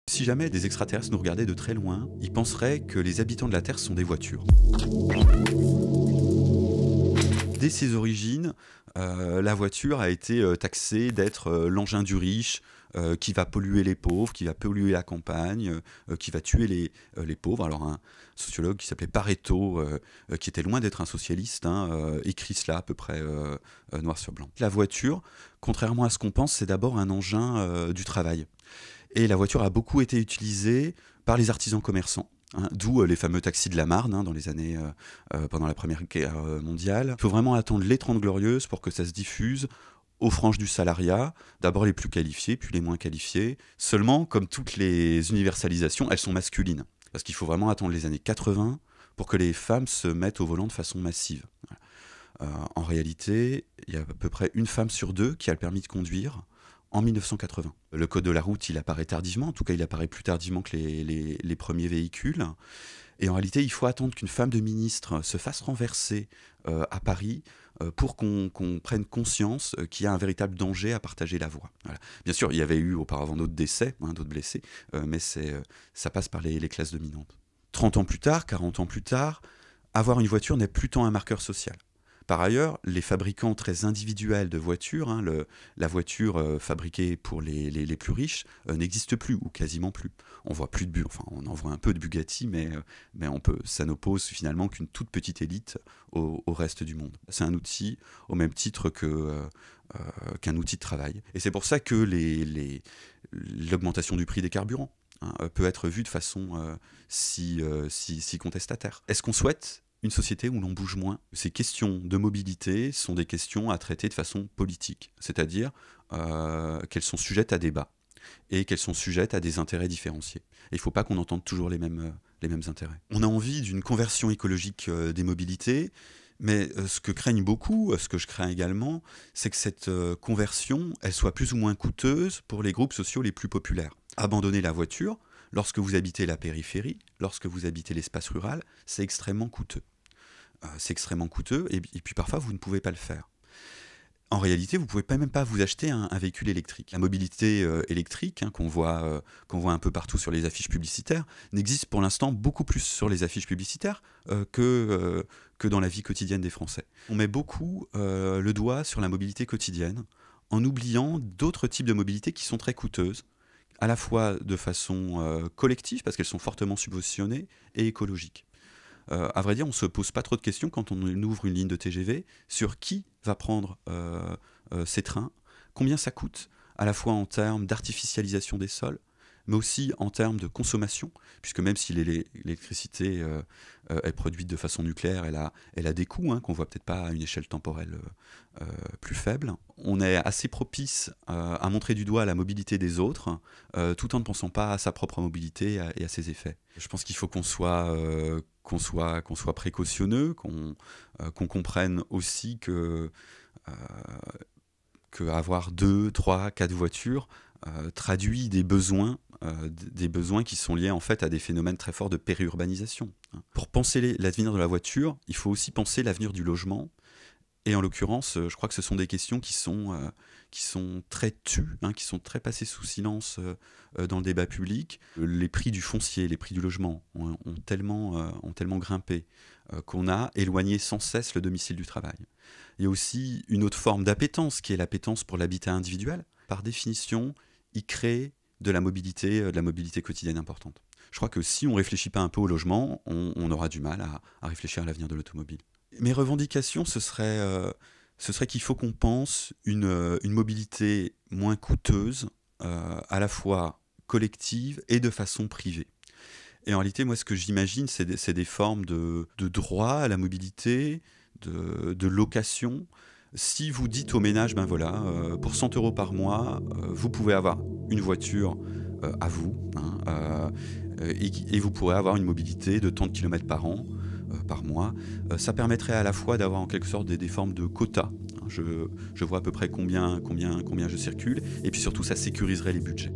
Si jamais des extraterrestres nous regardaient de très loin, ils penseraient que les habitants de la Terre sont des voitures. Dès ses origines, la voiture a été taxée d'être l'engin du riche, qui va polluer les pauvres, qui va polluer la campagne, qui va tuer les pauvres. Alors un sociologue qui s'appelait Pareto, qui était loin d'être un socialiste, écrit cela à peu près noir sur blanc. La voiture, contrairement à ce qu'on pense, c'est d'abord un engin du travail. Et la voiture a beaucoup été utilisée par les artisans commerçants. D'où les fameux taxis de la Marne dans les années pendant la Première Guerre mondiale. Il faut vraiment attendre les 30 Glorieuses pour que ça se diffuse aux franges du salariat, d'abord les plus qualifiés, puis les moins qualifiés. Seulement, comme toutes les universalisations, elles sont masculines. Parce qu'il faut vraiment attendre les années 80 pour que les femmes se mettent au volant de façon massive. En réalité, il y a à peu près une femme sur deux qui a le permis de conduire en 1980. Le code de la route, il apparaît tardivement, en tout cas il apparaît plus tardivement que les premiers véhicules. Et en réalité, il faut attendre qu'une femme de ministre se fasse renverser à Paris pour qu'on prenne conscience qu'il y a un véritable danger à partager la voie. Voilà. Bien sûr, il y avait eu auparavant d'autres décès, d'autres blessés, mais ça passe par les classes dominantes. 30 ans plus tard, 40 ans plus tard, avoir une voiture n'est plus tant un marqueur social. Par ailleurs, les fabricants très individuels de voitures, la voiture fabriquée pour les plus riches, n'existe plus, ou quasiment plus. On voit plus enfin, on en voit un peu de Bugatti, mais ça n'oppose finalement qu'une toute petite élite au reste du monde. C'est un outil au même titre qu'un outil de travail. Et c'est pour ça que l'augmentation du prix des carburants peut être vue de façon si contestataire. Est-ce qu'on souhaite une société où l'on bouge moins? Ces questions de mobilité sont des questions à traiter de façon politique, c'est-à-dire qu'elles sont sujettes à débat et qu'elles sont sujettes à des intérêts différenciés. Et il ne faut pas qu'on entende toujours les mêmes intérêts. On a envie d'une conversion écologique des mobilités, mais ce que craignent beaucoup, ce que je crains également, c'est que cette conversion, elle soit plus ou moins coûteuse pour les groupes sociaux les plus populaires. Abandonner la voiture, lorsque vous habitez la périphérie, lorsque vous habitez l'espace rural, c'est extrêmement coûteux. Et puis parfois vous ne pouvez pas le faire. En réalité, vous ne pouvez même pas vous acheter un véhicule électrique. La mobilité électrique, qu'on voit un peu partout sur les affiches publicitaires, n'existe pour l'instant beaucoup plus sur les affiches publicitaires que dans la vie quotidienne des Français. On met beaucoup le doigt sur la mobilité quotidienne en oubliant d'autres types de mobilité qui sont très coûteuses, à la fois de façon collective, parce qu'elles sont fortement subventionnées, et écologiques. À vrai dire, on ne se pose pas trop de questions quand on ouvre une ligne de TGV sur qui va prendre ces trains, combien ça coûte, à la fois en termes d'artificialisation des sols, mais aussi en termes de consommation, puisque même si l'électricité est produite de façon nucléaire, elle a des coûts qu'on ne voit peut-être pas à une échelle temporelle plus faible. On est assez propice à montrer du doigt la mobilité des autres, tout en ne pensant pas à sa propre mobilité et à ses effets. Je pense qu'il faut qu'on soit précautionneux, qu'on comprenne aussi que avoir 2, 3, 4 voitures traduit des besoins qui sont liés en fait à des phénomènes très forts de périurbanisation. Pour penser l'avenir de la voiture, il faut aussi penser l'avenir du logement. Et en l'occurrence, je crois que ce sont des questions qui sont très tues, qui sont très passées sous silence dans le débat public. Les prix du foncier, les prix du logement ont tellement grimpé qu'on a éloigné sans cesse le domicile du travail. Il y a aussi une autre forme d'appétence, qui est l'appétence pour l'habitat individuel. Par définition, il crée de la mobilité quotidienne importante. Je crois que si on ne réfléchit pas un peu au logement, on aura du mal à réfléchir à l'avenir de l'automobile. Mes revendications, ce serait qu'il faut qu'on pense une mobilité moins coûteuse, à la fois collective et de façon privée. Et en réalité, moi, ce que j'imagine, c'est des formes de droit à la mobilité, de location. Si vous dites au ménage, pour 100 € par mois, vous pouvez avoir une voiture à vous, et vous pourrez avoir une mobilité de tant de kilomètres par an, par mois. Ça permettrait à la fois d'avoir en quelque sorte des formes de quotas. Je vois à peu près combien je circule, et puis surtout ça sécuriserait les budgets.